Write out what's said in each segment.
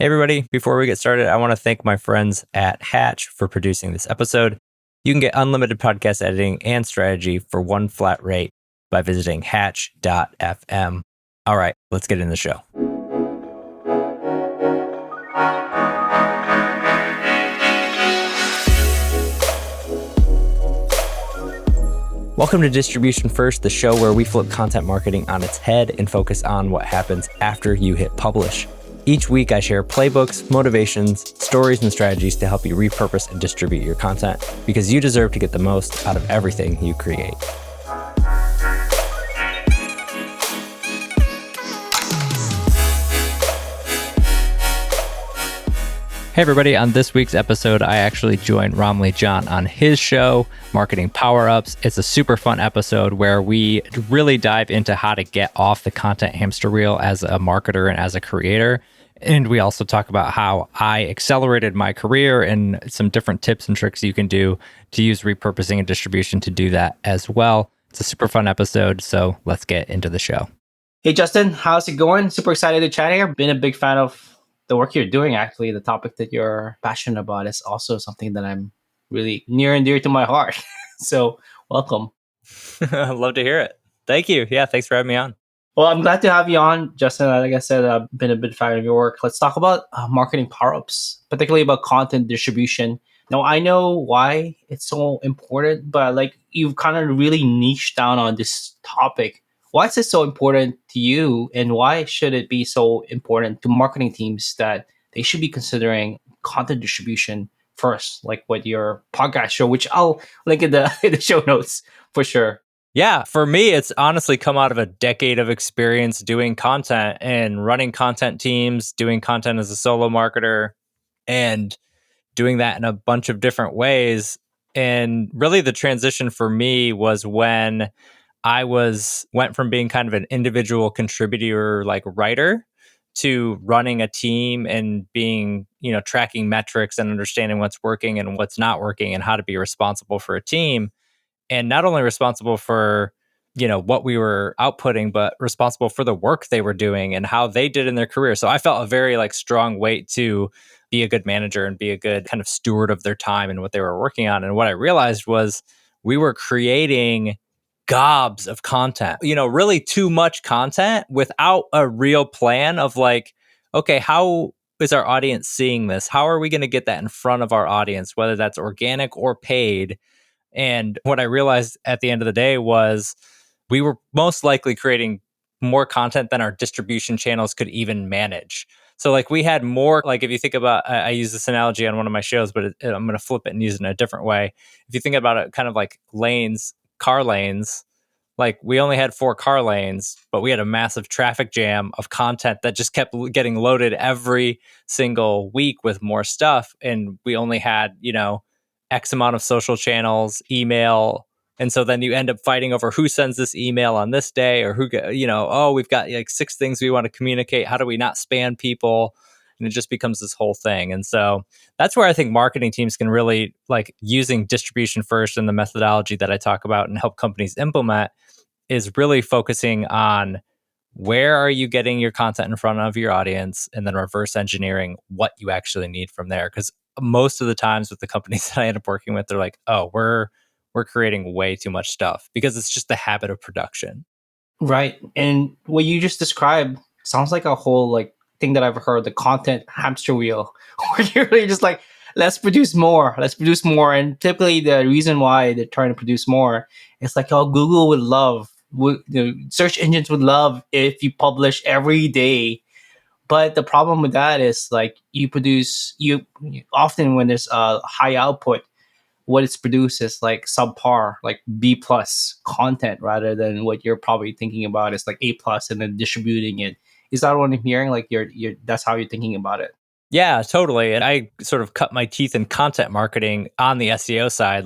Hey, everybody. Before we get started, I want to thank my friends at Hatch for producing this episode. You can get unlimited podcast editing and strategy for one flat rate by visiting hatch.fm. All right, let's get into the show. Welcome to Distribution First, the show where we flip content marketing on its head and focus on what happens after you hit publish. Each week, I share playbooks, motivations, stories, and strategies to help you repurpose and distribute your content because you deserve to get the most out of everything you create. Hey everybody, on this week's episode, I actually joined Romley John on his show, Marketing Powerups. It's a super fun episode where we really dive into how to get off the content hamster wheel as a marketer and as a creator. And we also talk about how I accelerated my career and some different tips and tricks you can do to use repurposing and distribution to do that as well. It's a super fun episode, so let's get into the show. Hey Justin, how's it going? Super excited to chat here. Been a big fan of the work you're doing, actually. The topic that you're passionate about is also something that I'm really near and dear to my heart. So welcome. I'd love to hear it. Thank you. Yeah, thanks for having me on. Well, I'm glad to have you on, Justin. Like I said, I've been a big fan of your work. Let's talk about marketing power-ups, particularly about content distribution. Now, I know why it's so important, but like you've kind of really niched down on this topic. Why is it so important to you, and why should it be so important to marketing teams that they should be considering content distribution first, like with your podcast show, which I'll link in the show notes for sure. Yeah, for me, it's honestly come out of a decade of experience doing content and running content teams, doing content as a solo marketer, and doing that in a bunch of different ways. And really the transition for me was when I went from being kind of an individual contributor, like writer, to running a team and being, tracking metrics and understanding what's working and what's not working and how to be responsible for a team. And not only responsible for, what we were outputting, but responsible for the work they were doing and how they did in their career. So I felt a very strong weight to be a good manager and be a good kind of steward of their time and what they were working on. And what I realized was we were creating gobs of content, really too much content without a real plan of okay, how is our audience seeing this? How are we going to get that in front of our audience, whether that's organic or paid? And what I realized at the end of the day was we were most likely creating more content than our distribution channels could even manage. So we had more, if you think about, I use this analogy on one of my shows, but I'm going to flip it and use it in a different way. If you think about it kind of like lanes, car lanes, we only had 4 car lanes, but we had a massive traffic jam of content that just kept getting loaded every single week with more stuff. And we only had, X amount of social channels, email. And so then you end up fighting over who sends this email on this day, or we've got 6 things we want to communicate. How do we not spam people? And it just becomes this whole thing. And so that's where I think marketing teams can really using distribution first and the methodology that I talk about and help companies implement is really focusing on where are you getting your content in front of your audience, and then reverse engineering what you actually need from there. Because most of the times with the companies that I end up working with, they're like, oh, we're creating way too much stuff because it's just the habit of production. Right. And what you just described sounds like a whole thing that I've heard, the content hamster wheel, where you're really just let's produce more. And typically the reason why they're trying to produce more is Google would love, search engines would love if you publish every day. But the problem with that is you often, when there's a high output, what it's produced is subpar, B plus content, rather than what you're probably thinking about is A plus and then distributing it. Is that what I'm hearing? You're that's how you're thinking about it. Yeah, totally. And I sort of cut my teeth in content marketing on the SEO side,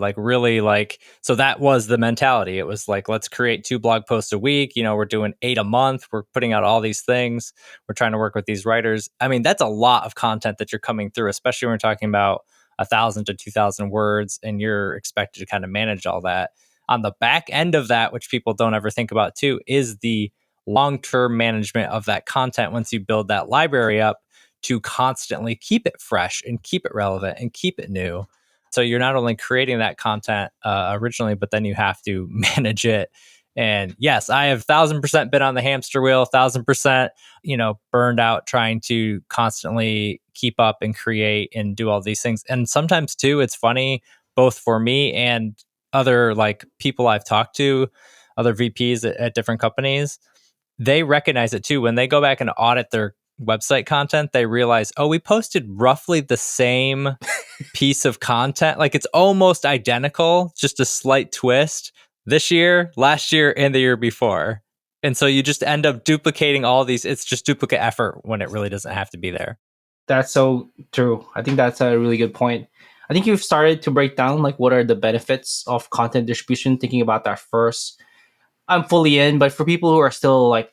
so that was the mentality. It was let's create 2 blog posts a week. We're doing 8 a month. We're putting out all these things. We're trying to work with these writers. I mean, that's a lot of content that you're coming through, especially when we're talking about 1,000 to 2,000 words, and you're expected to kind of manage all that. On the back end of that, which people don't ever think about too, is the long-term management of that content once you build that library up, to constantly keep it fresh and keep it relevant and keep it new. So you're not only creating that content originally, but then you have to manage it. And yes, I have 1,000% been on the hamster wheel, 1,000%, burned out trying to constantly keep up and create and do all these things. And sometimes too, it's funny, both for me and other like people I've talked to, other VPs at different companies, they recognize it too. When they go back and audit their website content, they realize, oh, we posted roughly the same piece of content. Like it's almost identical, just a slight twist this year, last year, and the year before. And so you just end up duplicating all these. It's just duplicate effort when it really doesn't have to be there. That's so true. I think that's a really good point. I think you've started to break down like what are the benefits of content distribution, thinking about that first. I'm fully in, but for people who are still like,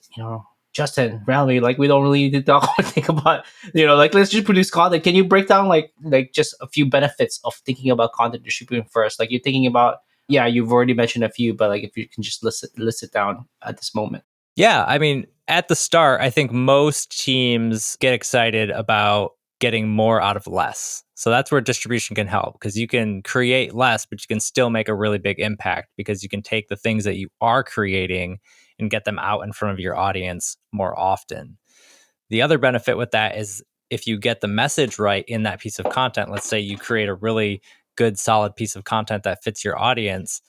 Justin, really, like we don't really need to talk or think about, like let's just produce content. Can you break down like just a few benefits of thinking about content distribution first? Like you're thinking about, yeah, you've already mentioned a few, but like if you can just list it down at this moment. Yeah, I mean, at the start, I think most teams get excited about getting more out of less. So that's where distribution can help because you can create less, but you can still make a really big impact because you can take the things that you are creating and get them out in front of your audience more often. The other benefit with that is if you get the message right in that piece of content, let's say you create a really good, solid piece of content that fits your audience.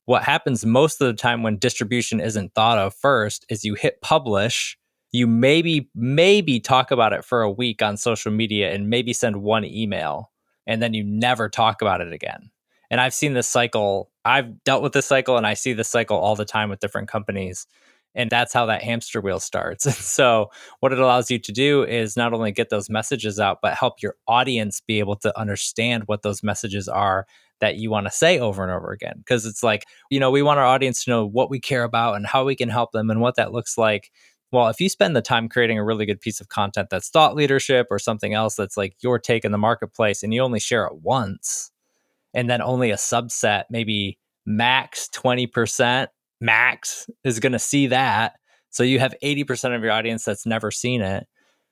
What happens most of the time when distribution isn't thought of first is you hit publish, you maybe talk about it for a week on social media and maybe send one email, and then you never talk about it again. And I've seen this cycle. I've dealt with this cycle and I see this cycle all the time with different companies. And that's how that hamster wheel starts. And so what it allows you to do is not only get those messages out, but help your audience be able to understand what those messages are that you want to say over and over again. Because it's like, we want our audience to know what we care about and how we can help them and what that looks like. Well, if you spend the time creating a really good piece of content that's thought leadership or something else that's like your take in the marketplace and you only share it once, and then only a subset, maybe max 20% max is going to see that. So you have 80% of your audience that's never seen it.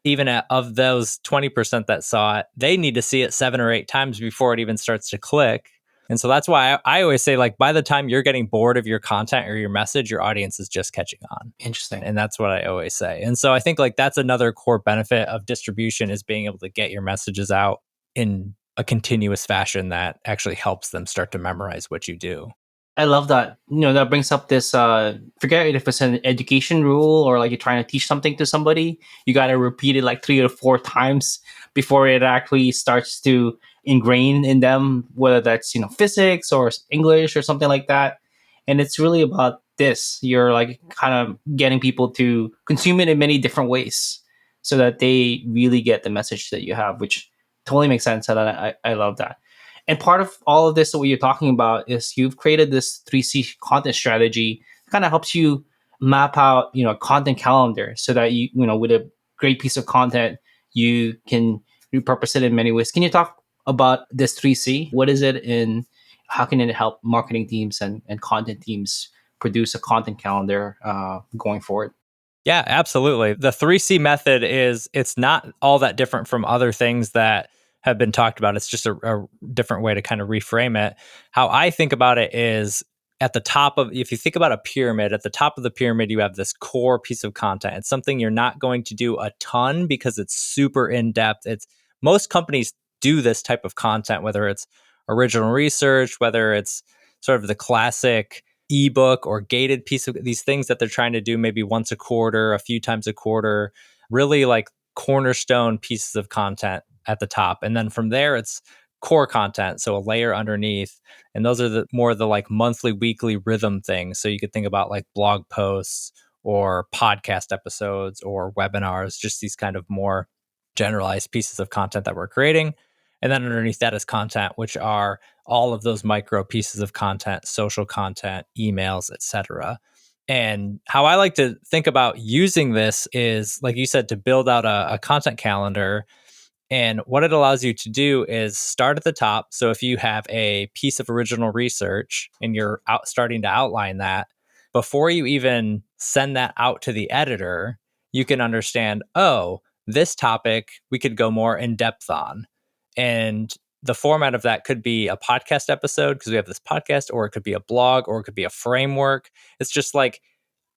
Even of those 20% that saw it, they need to see it 7 or 8 times before it even starts to click. And so that's why I always say, like, by the time you're getting bored of your content or your message, your audience is just catching on. Interesting. And that's what I always say. And so I think like that's another core benefit of distribution is being able to get your messages out in a continuous fashion that actually helps them start to memorize what you do. I love that. That brings up this forget if it's an education rule or like you're trying to teach something to somebody, you got to repeat it like 3 or 4 times before it actually starts to ingrain in them, whether that's, physics or English or something like that. And it's really about this. You're like kind of getting people to consume it in many different ways so that they really get the message that you have, which totally makes sense. And I love that. And part of all of this that what you're talking about is you've created this 3C content strategy that kind of helps you map out, a content calendar so that with a great piece of content, you can repurpose it in many ways. Can you talk about this 3C? What is it and how can it help marketing teams and content teams produce a content calendar going forward? Yeah, absolutely. The 3C method it's not all that different from other things that have been talked about. It's just a different way to kind of reframe it. How I think about it is at the top of, if you think about a pyramid, at the top of the pyramid, you have this core piece of content. It's something you're not going to do a ton because it's super in depth. Most companies do this type of content, whether it's original research, whether it's sort of the classic ebook or gated piece of these things that they're trying to do maybe once a quarter, a few times a quarter, really like cornerstone pieces of content at the top. And then from there, it's core content. So a layer underneath. And those are the more the like monthly, weekly rhythm things. So you could think about like blog posts or podcast episodes or webinars, just these kind of more generalized pieces of content that we're creating. And then underneath that is content, which are all of those micro pieces of content, social content, emails, etc. And how I like to think about using this is, like you said, to build out a content calendar. And what it allows you to do is start at the top. So if you have a piece of original research and you're starting to outline that, before you even send that out to the editor, you can understand, oh, this topic we could go more in depth on. And the format of that could be a podcast episode because we have this podcast, or it could be a blog, or it could be a framework. It's just like,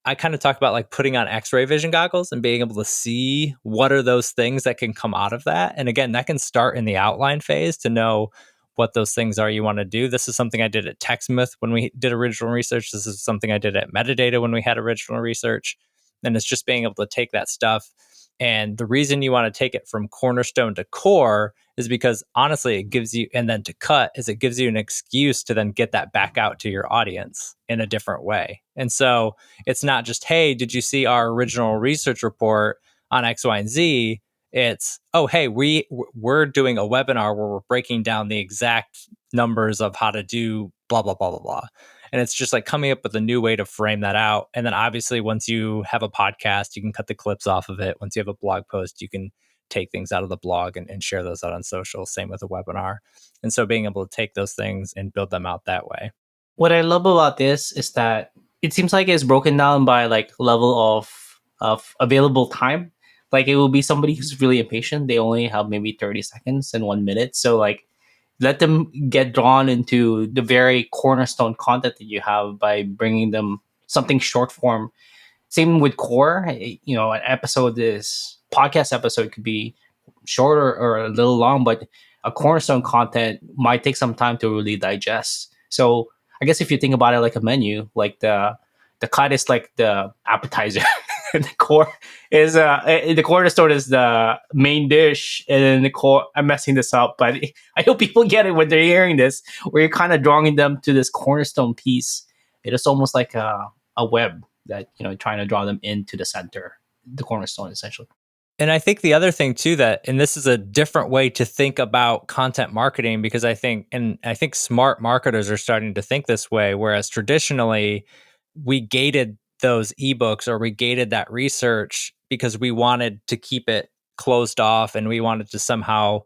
I kind of talk about like putting on x-ray vision goggles and being able to see what are those things that can come out of that. And again, that can start in the outline phase to know what those things are you want to do. This is something I did at TechSmith when we did original research. This is something I did at Metadata when we had original research. And it's just being able to take that stuff. And the reason you want to take it from cornerstone to core is because honestly, it gives you, and then to cut is it gives you an excuse to then get that back out to your audience in a different way. And so it's not just, hey, did you see our original research report on X, Y, and Z? It's, oh, hey, we're doing a webinar where we're breaking down the exact numbers of how to do blah, blah, blah, blah, blah. And it's just like coming up with a new way to frame that out. And then obviously, once you have a podcast, you can cut the clips off of it. Once you have a blog post, you can take things out of the blog and share those out on social. Same with a webinar. And so being able to take those things and build them out that way. What I love about this is that it seems like it's broken down by like level of available time. Like it will be somebody who's really impatient. They only have maybe 30 seconds and 1 minute. So like let them get drawn into the very cornerstone content that you have by bringing them something short form. Same with core. An episode, this podcast episode could be shorter or a little long, but a cornerstone content might take some time to really digest. So I guess if you think about it like a menu, like the cut is like the appetizer, and the cornerstone is the main dish, and then the core. I'm messing this up, but I hope people get it when they're hearing this. Where you're kind of drawing them to this cornerstone piece. It is almost like a web that trying to draw them into the center, the cornerstone essentially. And I think the other thing too and this is a different way to think about content marketing, because I think smart marketers are starting to think this way, whereas traditionally we gated those ebooks or we gated that research because we wanted to keep it closed off and we wanted to somehow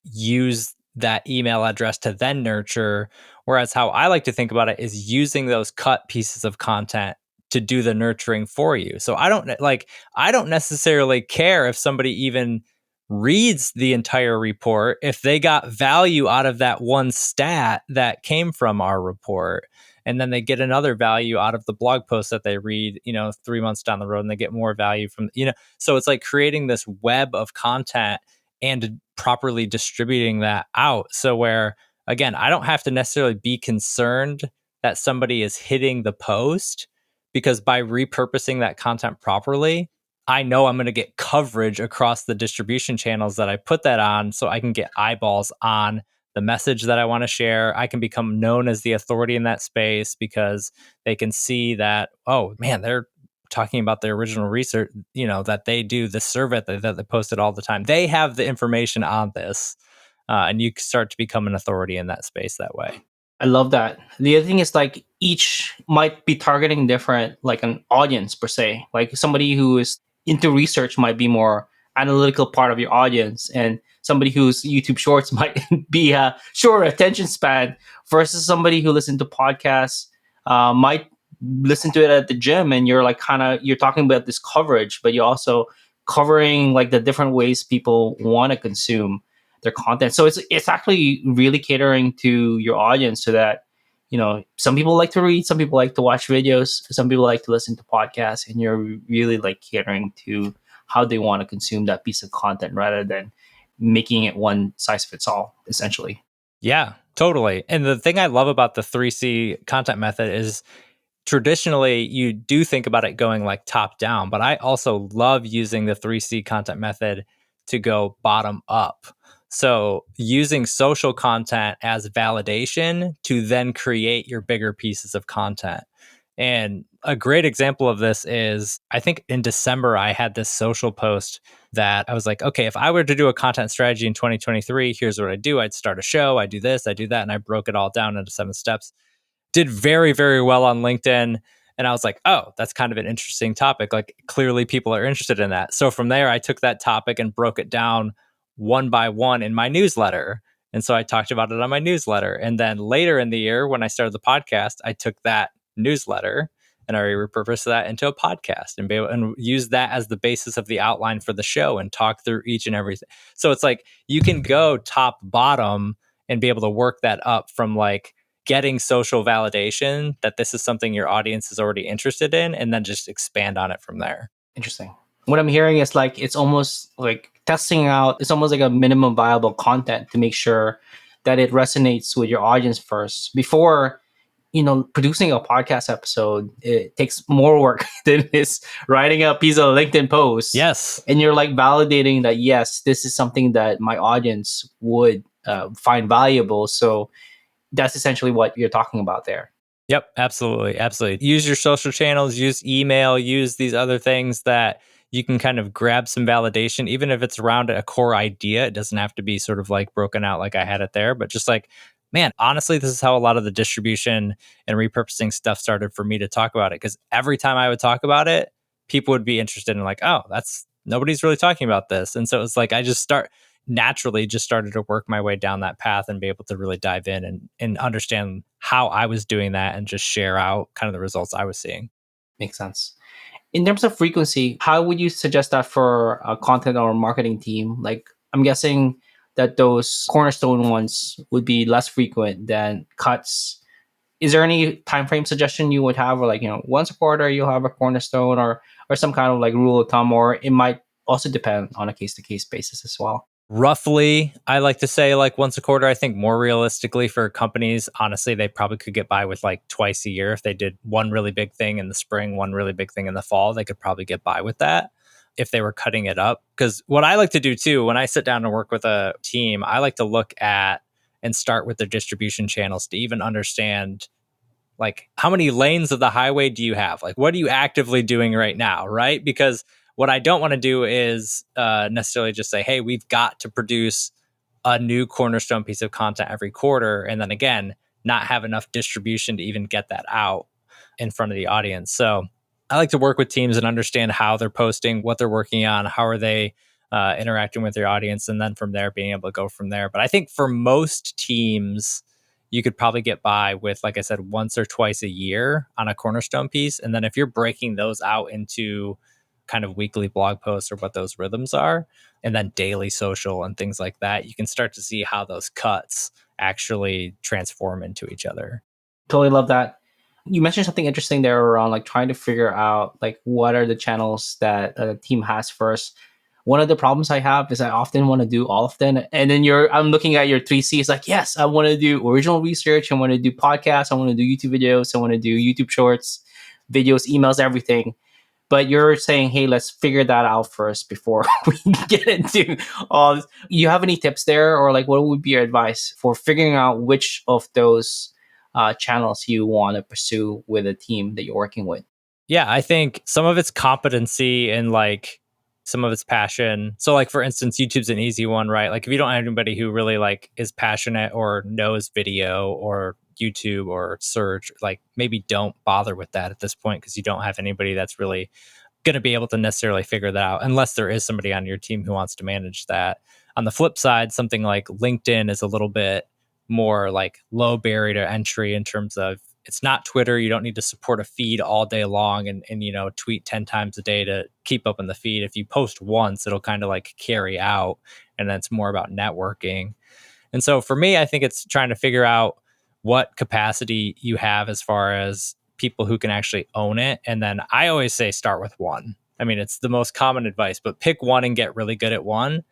use that email address to then nurture. Whereas how I like to think about it is using those cut pieces of content to do the nurturing for you. So I don't necessarily care if somebody even reads the entire report if they got value out of that one stat that came from our report. And then they get another value out of the blog post that they read, 3 months down the road, and they get more value from, so it's like creating this web of content and properly distributing that out. So where, again, I don't have to necessarily be concerned that somebody is hitting the post, because by repurposing that content properly, I know I'm going to get coverage across the distribution channels that I put that on, so I can get eyeballs on the message that I want to share. I can become known as the authority in that space because they can see that, oh man, they're talking about their original research, that they do the survey that they posted all the time. They have the information on this, and you start to become an authority in that space that way. I love that. The other thing is like each might be targeting different, like an audience per se. Like somebody who is into research might be more analytical part of your audience, and somebody whose YouTube Shorts might be a shorter attention span versus somebody who listens to podcasts might listen to it at the gym, and you're like you're talking about this coverage, but you're also covering like the different ways people want to consume their content. So it's actually really catering to your audience, so that some people like to read, some people like to watch videos, some people like to listen to podcasts, and you're really like catering to how they want to consume that piece of content rather than making it one size fits all, essentially. Yeah, totally. And the thing I love about the 3C content method is traditionally you do think about it going like top down, but I also love using the 3C content method to go bottom up. So using social content as validation to then create your bigger pieces of content. And a great example of this is, I think in December, I had this social post that I was like, okay, if I were to do a content strategy in 2023, here's what I do. I'd start a show, I do this, I do that. And I broke it all down into 7 steps. Did very, very well on LinkedIn. And I was like, oh, that's kind of an interesting topic. Like clearly people are interested in that. So from there, I took that topic and broke it down one by one in my newsletter. And so I talked about it on my newsletter. And then later in the year, when I started the podcast, I took that newsletter and I repurpose that into a podcast and be able and use that as the basis of the outline for the show and talk through each and everything. So it's like you can go top bottom and be able to work that up from like getting social validation that this is something your audience is already interested in, and then just expand on it from there. Interesting. What I'm hearing is like it's almost like testing out, it's almost like a minimum viable content to make sure that it resonates with your audience first before producing a podcast episode. It takes more work than it is writing a piece of LinkedIn post. Yes. And you're like validating that, yes, this is something that my audience would find valuable. So that's essentially what you're talking about there. Yep, absolutely. Absolutely. Use your social channels, use email, use these other things that you can kind of grab some validation, even if it's around a core idea. It doesn't have to be sort of like broken out like I had it there, but just like, man, honestly, this is how a lot of the distribution and repurposing stuff started for me to talk about it. Because every time I would talk about it, people would be interested in like, oh, that's nobody's really talking about this. And so it's like I just started to work my way down that path and be able to really dive in and understand how I was doing that and just share out kind of the results I was seeing. Makes sense. In terms of frequency, how would you suggest that for a content or marketing team? Like, I'm guessing that those cornerstone ones would be less frequent than cuts. Is there any time frame suggestion you would have, or like, once a quarter you'll have a cornerstone, or some kind of like rule of thumb, or it might also depend on a case to case basis as well? Roughly, I like to say like once a quarter. I think more realistically for companies, honestly, they probably could get by with like twice a year. If they did one really big thing in the spring, one really big thing in the fall, they could probably get by with that if they were cutting it up. Because what I like to do too, when I sit down and work with a team, I like to look at and start with their distribution channels to even understand like how many lanes of the highway do you have? Like what are you actively doing right now, right? Because what I don't want to do is necessarily just say, hey, we've got to produce a new cornerstone piece of content every quarter, and then again not have enough distribution to even get that out in front of the audience. So I like to work with teams and understand how they're posting, what they're working on, how are they interacting with their audience, and then from there being able to go from there. But I think for most teams, you could probably get by with, like I said, once or twice a year on a cornerstone piece. And then if you're breaking those out into kind of weekly blog posts or what those rhythms are, and then daily social and things like that, you can start to see how those cuts actually transform into each other. Totally love that. You mentioned something interesting there around like trying to figure out like what are the channels that a team has first. One of the problems I have is I often want to do all of them. And then I'm looking at your 3C's like, yes, I want to do original research. I want to do podcasts. I want to do YouTube videos. I want to do YouTube shorts, videos, emails, everything. But you're saying, hey, let's figure that out first before we get into all this. You have any tips there, or like what would be your advice for figuring out which of those channels you want to pursue with a team that you're working with? Yeah, I think some of it's competency and like some of it's passion. So like for instance, YouTube's an easy one, right? Like if you don't have anybody who really like is passionate or knows video or YouTube or search, like maybe don't bother with that at this point because you don't have anybody that's really going to be able to necessarily figure that out unless there is somebody on your team who wants to manage that. On the flip side, something like LinkedIn is a little bit more like low barrier to entry in terms of it's not Twitter. You don't need to support a feed all day long and tweet 10 times a day to keep up in the feed. If you post once, it'll kind of like carry out, and then it's more about networking. And so for me, I think it's trying to figure out what capacity you have as far as people who can actually own it. And then I always say start with one. I mean, it's the most common advice, but pick one and get really good at one,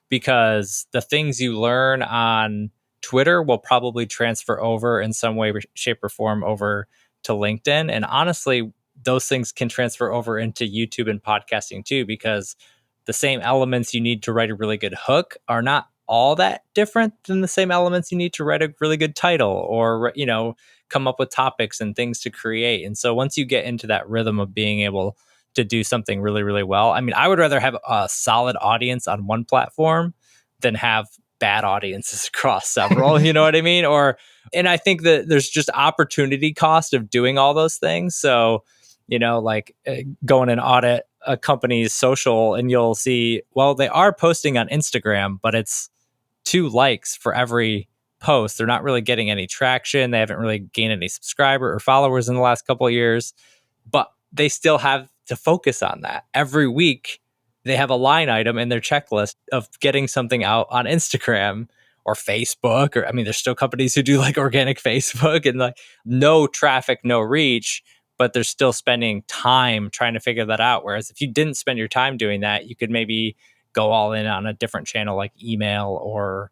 because the things you learn on Twitter will probably transfer over in some way, shape, or form over to LinkedIn. And honestly, those things can transfer over into YouTube and podcasting too, because the same elements you need to write a really good hook are not all that different than the same elements you need to write a really good title or, come up with topics and things to create. And so once you get into that rhythm of being able to do something really, really well, I mean, I would rather have a solid audience on one platform than have bad audiences across several, you know what I mean? And I think that there's just opportunity cost of doing all those things. So, go in and audit a company's social and you'll see, well, they are posting on Instagram, but it's 2 likes for every post. They're not really getting any traction. They haven't really gained any subscriber or followers in the last couple of years. but they still have to focus on that. Every week, they have a line item in their checklist of getting something out on Instagram or Facebook, or I mean, there's still companies who do like organic Facebook and like no traffic, no reach, but they're still spending time trying to figure that out. Whereas if you didn't spend your time doing that, you could maybe go all in on a different channel like email or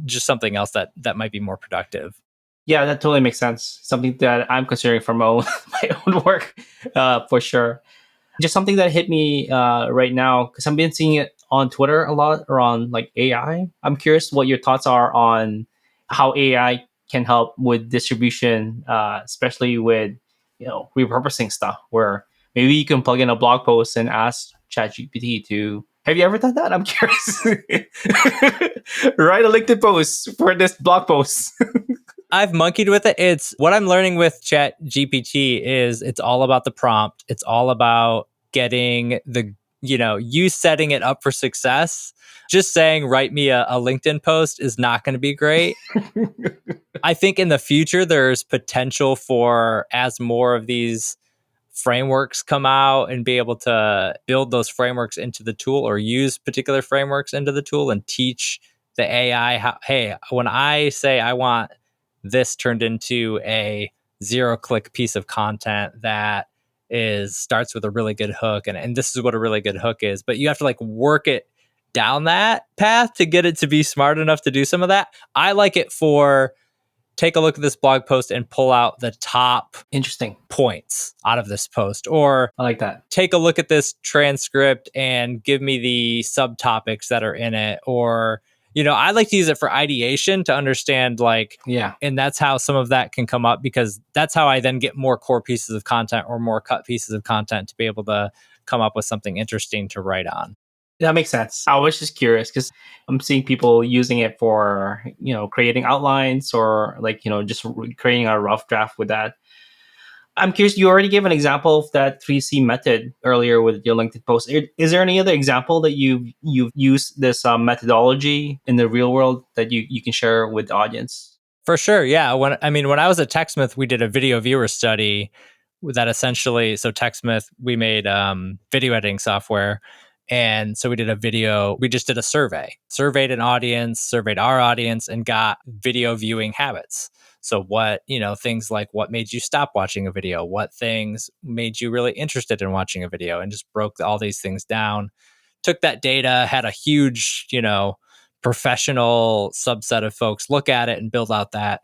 just something else that might be more productive. Yeah, that totally makes sense. Something that I'm considering for my own, my own work, for sure. Just something that hit me right now, because I've been seeing it on Twitter a lot around like AI. I'm curious what your thoughts are on how AI can help with distribution, especially with repurposing stuff, where maybe you can plug in a blog post and ask ChatGPT to. Have you ever done that? I'm curious. Write a LinkedIn post for this blog post. I've monkeyed with it. It's what I'm learning with Chat GPT is it's all about the prompt. It's all about getting you setting it up for success. Just saying, write me a LinkedIn post is not going to be great. I think in the future, there's potential for as more of these frameworks come out and be able to build those frameworks into the tool or use particular frameworks into the tool and teach the AI how, hey, when I say I want this turned into a 0-click piece of content that is starts with a really good hook and this is what a really good hook is, but you have to like work it down that path to get it to be smart enough to do some of that. I like it for take a look at this blog post and pull out the top Interesting points out of this post, or I like that. take a look at this transcript and give me the subtopics that are in it. Or, I like to use it for ideation to understand Yeah, and that's how some of that can come up because that's how I then get more core pieces of content or more cut pieces of content to be able to come up with something interesting to write on. that makes sense. I was just curious because I'm seeing people using it for creating outlines or just creating a rough draft with that. I'm curious. You already gave an example of that 3C method earlier with your LinkedIn post. Is there any other example that you've used this methodology in the real world that you can share with the audience? For sure, yeah. When I was at TechSmith, we did a video viewer study that essentially, so TechSmith, we made video editing software, and so we did we just did a surveyed an audience, surveyed our audience, and got video viewing habits. So what things like what made you stop watching a video, what things made you really interested in watching a video, and just broke all these things down. Took that data, had a huge professional subset of folks look at it and build out that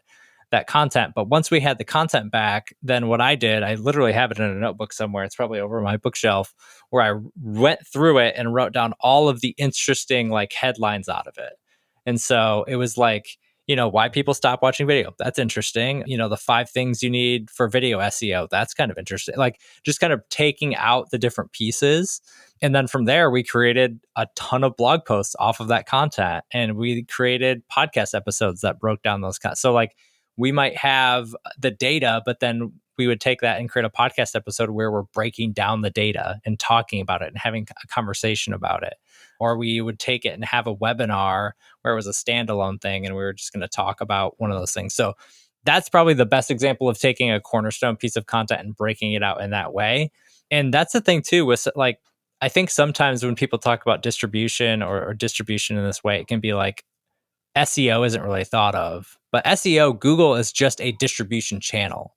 content. But once we had the content back, then what I did, I literally have it in a notebook somewhere. It's probably over my bookshelf where I went through it and wrote down all of the interesting headlines out of it. And so it was why people stop watching video. That's interesting. The 5 things you need for video SEO. That's kind of interesting. Just kind of taking out the different pieces. And then from there, we created a ton of blog posts off of that content. And we created podcast episodes that broke down those. So we might have the data, but then we would take that and create a podcast episode where we're breaking down the data and talking about it and having a conversation about it. Or we would take it and have a webinar where it was a standalone thing and we were just going to talk about one of those things. So that's probably the best example of taking a cornerstone piece of content and breaking it out in that way. And that's the thing too, with I think sometimes when people talk about distribution or distribution in this way, it can be SEO isn't really thought of. But SEO, Google is just a distribution channel.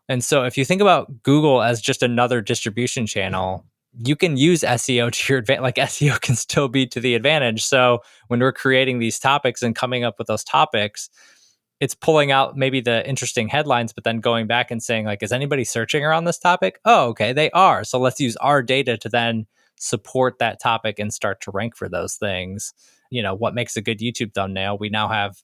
And so if you think about Google as just another distribution channel, you can use SEO to your advantage. SEO can still be to the advantage. So when we're creating these topics and coming up with those topics, it's pulling out maybe the interesting headlines, but then going back and saying, is anybody searching around this topic? Oh, okay, they are. So let's use our data to then support that topic and start to rank for those things. What makes a good YouTube thumbnail? We now have,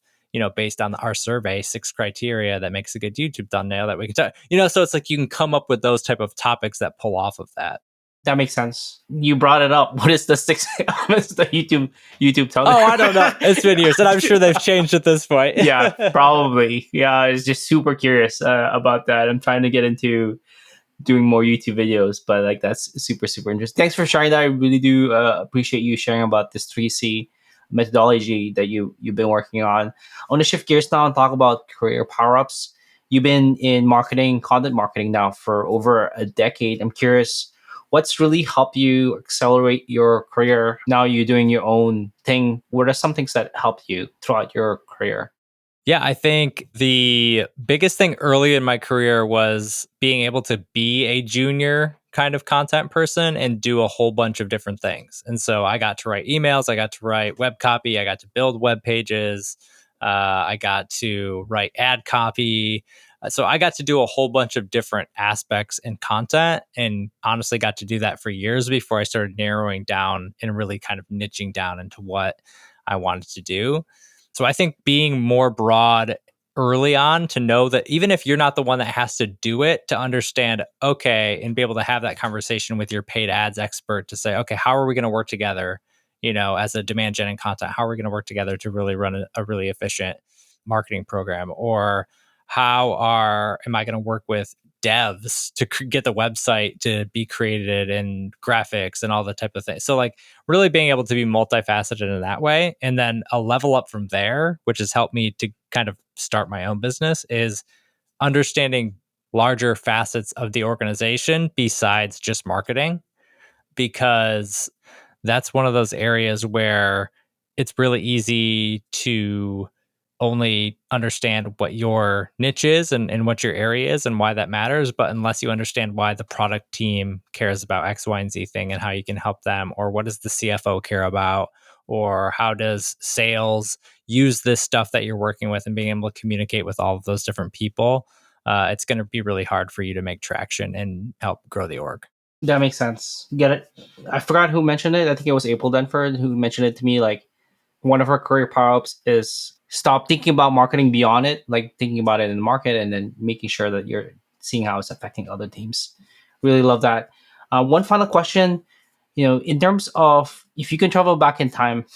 based on our survey, 6 criteria that makes a good YouTube thumbnail that we can talk, so it's you can come up with those type of topics that pull off of that. That makes sense. You brought it up. What is the 6 elements the YouTube thumbnail? Oh, I don't know. It's been years, and I'm sure they've changed at this point. Yeah, probably. Yeah, I was just super curious about that. I'm trying to get into doing more YouTube videos, but that's super, super interesting. Thanks for sharing that. I really do appreciate you sharing about this 3C methodology that you've been working on. I want to shift gears now and talk about career power-ups. You've been in marketing, content marketing now for over a decade. I'm curious, what's really helped you accelerate your career? Now you're doing your own thing. What are some things that helped you throughout your career? Yeah, I think the biggest thing early in my career was being able to be a junior kind of content person and do a whole bunch of different things. And so I got to write emails, I got to write web copy, I got to build web pages, I got to write ad copy. So I got to do a whole bunch of different aspects in content and honestly got to do that for years before I started narrowing down and really kind of niching down into what I wanted to do. So I think being more broad early on to know that even if you're not the one that has to do it, to understand, okay, and be able to have that conversation with your paid ads expert to say, okay, how are we going to work together? As a demand gen and content, how are we going to work together to really run a really efficient marketing program? Or am I going to work with devs to get the website to be created and graphics and all the type of things? So like really being able to be multifaceted in that way. And then a level up from there, which has helped me to kind of start my own business, is understanding larger facets of the organization besides just marketing, because that's one of those areas where it's really easy to only understand what your niche is and what your area is and why that matters. But unless you understand why the product team cares about X, Y, and Z thing and how you can help them, or what does the CFO care about, or how does sales use this stuff that you're working with and being able to communicate with all of those different people, it's going to be really hard for you to make traction and help grow the org. That makes sense. Get it? I forgot who mentioned it. I think it was April Denford who mentioned it to me. Like, one of her career power ups is stop thinking about marketing beyond it, like thinking about it in the market and then making sure that you're seeing how it's affecting other teams. Really love that. One final question, in terms of if you can travel back in time,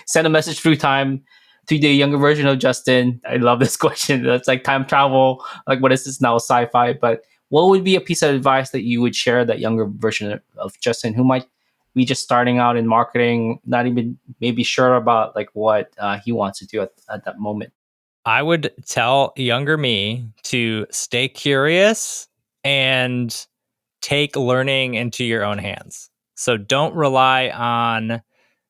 send a message through time to the younger version of Justin. I love this question. That's like time travel. Like, what is this now, sci-fi? But what would be a piece of advice that you would share that younger version of Justin who might be just starting out in marketing, not even maybe sure about like what he wants to do at that moment? I would tell younger me to stay curious and take learning into your own hands. So don't rely on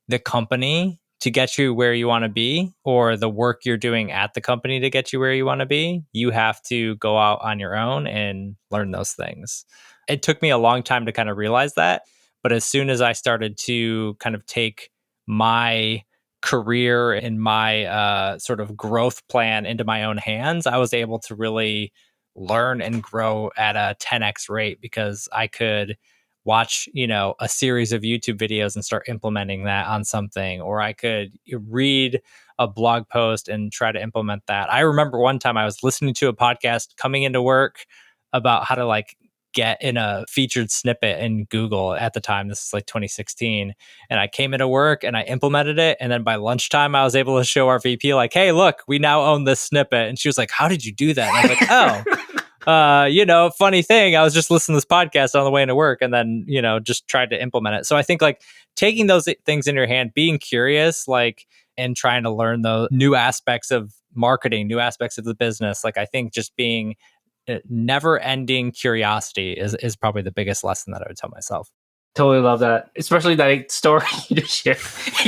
the company to get you where you want to be or the work you're doing at the company to get you where you want to be. You have to go out on your own and learn those things. It took me a long time to kind of realize that. But as soon as I started to kind of take my career and my sort of growth plan into my own hands, I was able to really learn and grow at a 10x rate because I could watch, a series of YouTube videos and start implementing that on something, or I could read a blog post and try to implement that. I remember one time I was listening to a podcast coming into work about how to like get in a featured snippet in Google at the time. This is like 2016. And I came into work and I implemented it. And then by lunchtime, I was able to show our VP, like, hey, look, we now own this snippet. And she was like, how did you do that? And I was like, funny thing. I was just listening to this podcast on the way into work and then, just tried to implement it. So I think like taking those things in your hand, being curious, like, and trying to learn the new aspects of marketing, new aspects of the business. Like, I think just being never ending curiosity is probably the biggest lesson that I would tell myself. Totally love that, especially that story you just shared.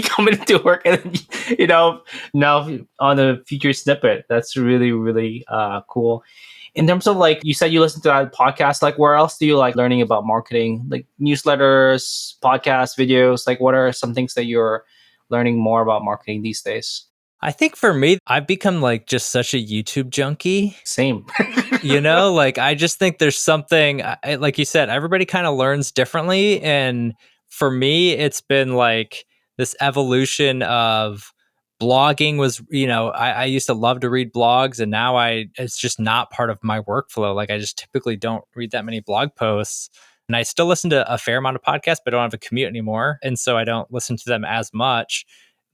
Coming into work and then, now on a feature snippet. That's really, really cool. In terms of like, you said you listen to that podcast, like where else do you like learning about marketing? Like newsletters, podcasts, videos, like what are some things that you're learning more about marketing these days? I think for me, I've become like just such a YouTube junkie. Same. Like I just think there's something, like you said, everybody kind of learns differently. And for me, it's been like this evolution of blogging was, I used to love to read blogs and now it's just not part of my workflow. Like I just typically don't read that many blog posts. And I still listen to a fair amount of podcasts, but I don't have a commute anymore. And so I don't listen to them as much.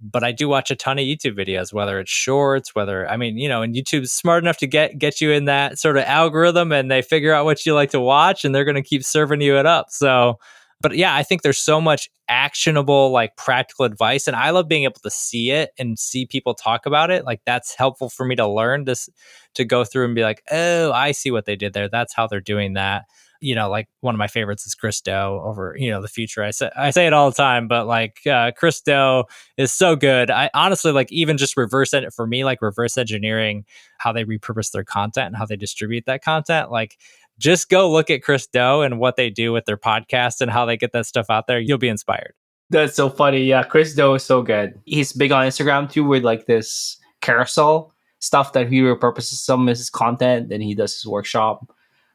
But I do watch a ton of YouTube videos, whether it's shorts, and YouTube's smart enough to get you in that sort of algorithm and they figure out what you like to watch and they're going to keep serving you it up. So But yeah, I think there's so much actionable, like practical advice. And I love being able to see it and see people talk about it. Like that's helpful for me to learn this, to go through and be like, oh, I see what they did there. That's how they're doing that. Like one of my favorites is Chris Doe over, the future. I say it all the time, but like Chris Doe is so good. I honestly like even just for me, like reverse engineering how they repurpose their content and how they distribute that content. Like just go look at Chris Doe and what they do with their podcast and how they get that stuff out there. You'll be inspired. That's so funny. Yeah, Chris Doe is so good. He's big on Instagram too, with like this carousel stuff that he repurposes some of his content, then he does his workshop.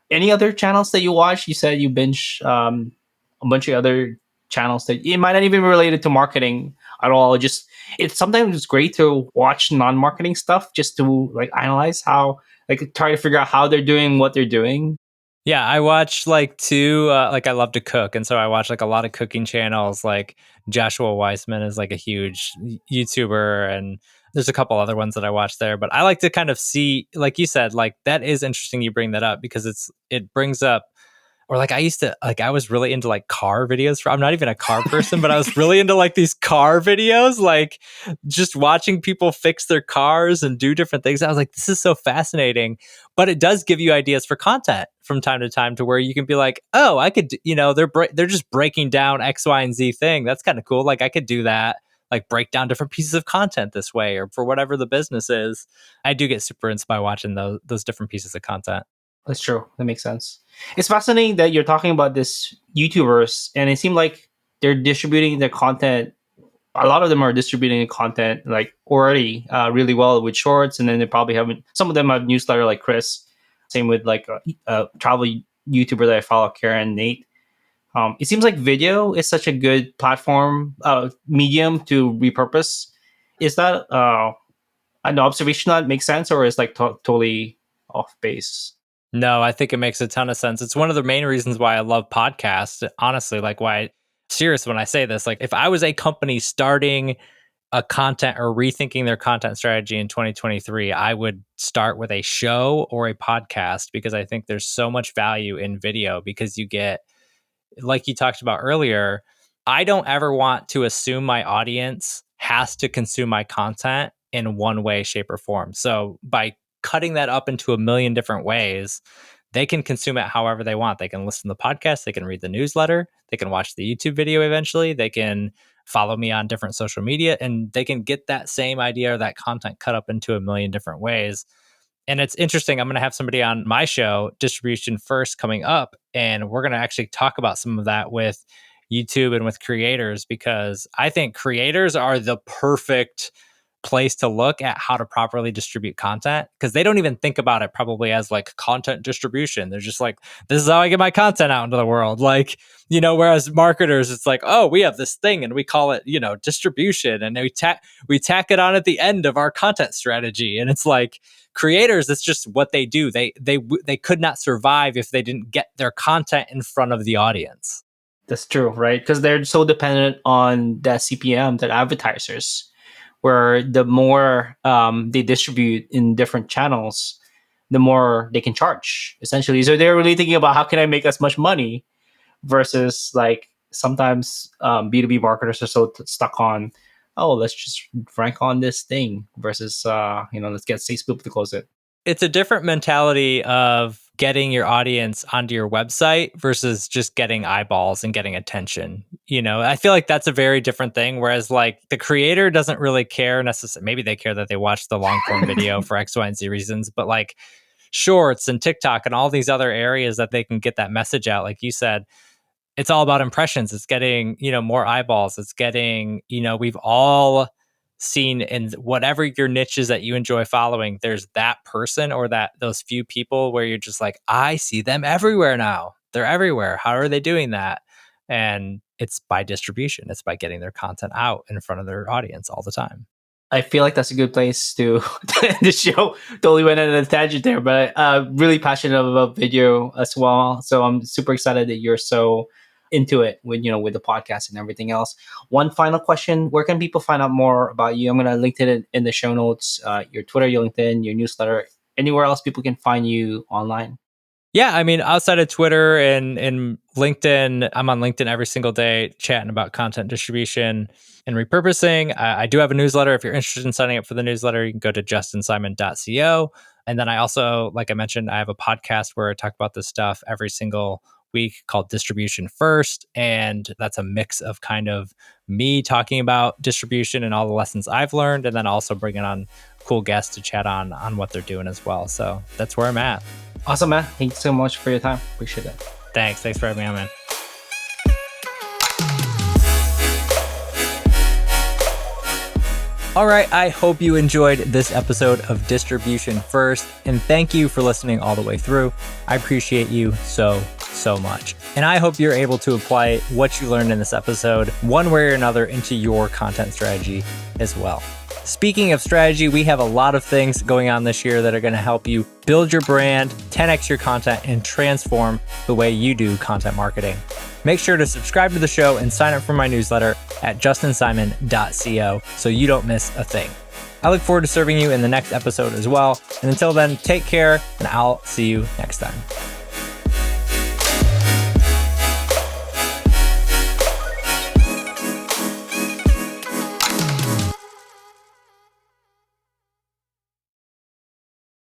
Any other channels that you watch? You said you binge a bunch of other channels that it might not even be related to marketing at all. Just it's sometimes great to watch non-marketing stuff just to like analyze how, like try to figure out how they're doing what they're doing. Yeah, I watch like two, like I love to cook. And so I watch like a lot of cooking channels. Like Joshua Weissman is like a huge YouTuber. And there's a couple other ones that I watch there. But I like to kind of see, like you said, like that is interesting you bring that up because it brings up, or like I used to, like I was really into like car videos. I'm not even a car person, but I was really into like these car videos, like just watching people fix their cars and do different things. I was like, this is so fascinating. But it does give you ideas for content from time to time, to where you can be like, oh, I could, they're just breaking down X, Y, and Z thing. That's kind of cool. Like I could do that, like break down different pieces of content this way, or for whatever the business is. I do get super inspired by watching those different pieces of content. That's true. That makes sense. It's fascinating that you're talking about this YouTubers, and it seemed like they're distributing their content. A lot of them are distributing the content like already really well with shorts, and then they probably have some of them have newsletter like Chris. Same with like a travel YouTuber that I follow, Karen Nate. It seems like video is such a good platform, medium to repurpose. Is that an observation that makes sense, or is like totally off base? No, I think it makes a ton of sense. It's one of the main reasons why I love podcasts. Honestly, like why serious when I say this, like if I was a company starting a content or rethinking their content strategy in 2023, I would start with a show or a podcast because I think there's so much value in video because you get, like you talked about earlier, I don't ever want to assume my audience has to consume my content in one way, shape, or form. So by cutting that up into a million different ways, they can consume it however they want. They can listen to the podcast, they can read the newsletter, they can watch the YouTube video eventually, they can follow me on different social media, and they can get that same idea or that content cut up into a million different ways. And it's interesting. I'm going to have somebody on my show, Distribution First, coming up, and we're going to actually talk about some of that with YouTube and with creators, because I think creators are the perfect place to look at how to properly distribute content, because they don't even think about it probably as like content distribution. They're just like, this is how I get my content out into the world. Like, whereas marketers, it's like, oh, we have this thing and we call it, distribution, and we tack it on at the end of our content strategy. And it's like creators, it's just what they do. They could not survive if they didn't get their content in front of the audience. That's true, right? Because they're so dependent on the CPM that advertisers, where the more they distribute in different channels, the more they can charge, essentially. So they're really thinking about how can I make as much money versus like sometimes B2B marketers are so stuck on, oh, let's just rank on this thing versus, let's get Facebook to close it. It's a different mentality of getting your audience onto your website versus just getting eyeballs and getting attention. I feel like that's a very different thing. Whereas like the creator doesn't really care necessarily. Maybe they care that they watch the long form video for X, Y, and Z reasons, but like shorts and TikTok and all these other areas that they can get that message out, like you said, it's all about impressions. It's getting, more eyeballs. It's getting, we've all seen in whatever your niche is that you enjoy following, there's that person or those few people where you're just like, I see them everywhere now. They're everywhere. How are they doing that? And it's by distribution. It's by getting their content out in front of their audience all the time. I feel like that's a good place to end the show. Totally went on a tangent there, but really passionate about video as well. So I'm super excited that you're so into it with the podcast and everything else. One final question: where can people find out more about you? I'm going to link it in the show notes. Your Twitter, your LinkedIn, your newsletter, anywhere else people can find you online. Yeah, I mean, outside of Twitter and LinkedIn, I'm on LinkedIn every single day chatting about content distribution and repurposing. I do have a newsletter. If you're interested in signing up for the newsletter, you can go to justinsimon.co. And then I also, like I mentioned, I have a podcast where I talk about this stuff every single week called Distribution First. And that's a mix of kind of me talking about distribution and all the lessons I've learned, and then also bringing on cool guests to chat on what they're doing as well. So that's where I'm at. Awesome, man. Thanks so much for your time. Appreciate it. Thanks for having me on, man. All right, I hope you enjoyed this episode of Distribution First, and thank you for listening all the way through. I appreciate you so much. And I hope you're able to apply what you learned in this episode one way or another into your content strategy as well. Speaking of strategy, we have a lot of things going on this year that are going to help you build your brand, 10x your content, and transform the way you do content marketing. Make sure to subscribe to the show and sign up for my newsletter at justinsimon.co so you don't miss a thing. I look forward to serving you in the next episode as well. And until then, take care, and I'll see you next time.